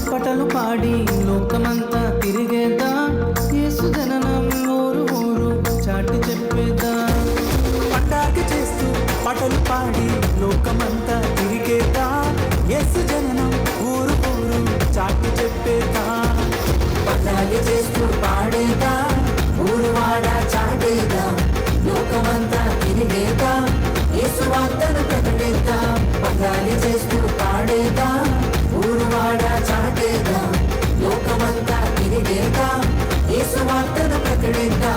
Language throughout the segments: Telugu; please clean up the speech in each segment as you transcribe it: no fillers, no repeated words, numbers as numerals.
పాటలు పాడి లోకమంతా తిరిగేద్దా, యేసు జననం ఊరు ఊరు చాటి చెప్పేద్దా. పండగ చేస్తూ పాటలు పాడి లోకమంతా తిరిగేద్దా, యేసు జననం ఊరు ఊరు చాటి చెప్పేద్దా. పండగ చేస్తూ పాడేదా, ఊరు వాడ చాటేదా, లోకమంతా తిరిగేదా, యేసు వార్తను ప్రకటిద్దా. పండగ చేస్తూ పాడేదా, ఊరు వాడ చాటేదా, లోకమంతా తిరిగేదా, యేసు వార్తను ప్రకటిద్దా.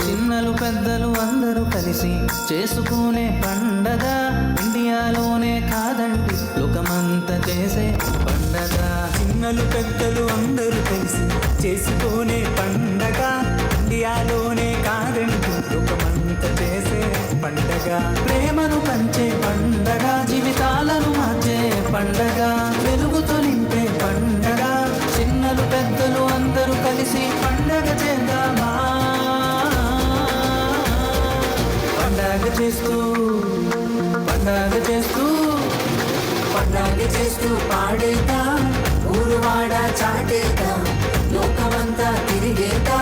చిన్నలు పెద్దలు అందరూ కలిసి చేసుకునే పండగ, ఇండియాలోనే కాదండి లోకమంతా చేసే పండగ. చిన్నలు పెద్దలు అందరూ కలిసి చేసుకునే పండగ, ఇండియాలోనే కాదంటూ లోకమంతా చేసే పండగ. ప్రేమను పంచే పండగ, జీవితాలను మార్చే పండగ, వెలుగుతో నింపే పండగ. చిన్నలు పెద్దలు అందరూ కలిసి పండగ చేద్దామా. పండగ చేస్తూ పండగ చేస్తూ పండగ చేస్తూ పాడేదా, ఊరు వాడ చాటేదా, లోకమంతా తిరిగేదా,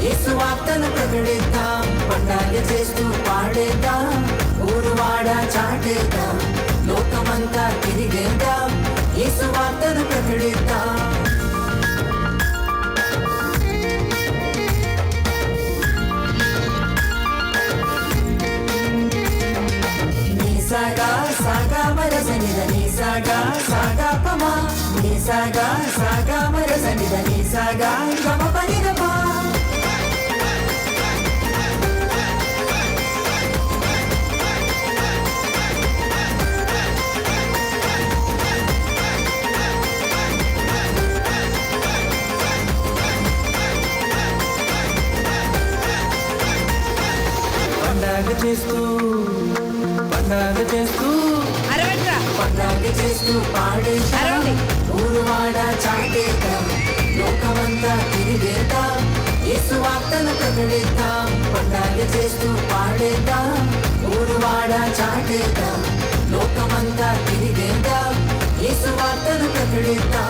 యేసు వార్తను ప్రకటిద్దా. పండగ చేస్తూ పాడేదా, ఊరు వాడ చాటేదా, లోకమంతా తిరిగేదా, యేసు వార్తను ప్రకటిద్దా. నిసగా సాగా మరసనిద నిసగా సాగా పమా, నిసగా సాగా మరసనిద నిసగా గమ పరిగమా. పండగ చేస్తూ పండగ చేస్తూ పండగ చేస్తూ పాడేదా, ఊరు వాడ చాటేదా, లోకమంతా తిరిగేదా, యేసు వార్తను ప్రకటిద్దా. పండగ చేస్తూ పాడేదా, ఊరు వాడ చాటేదా, లోకమంతా తిరిగేదా, యేసు వార్తను ప్రకటిద్దా.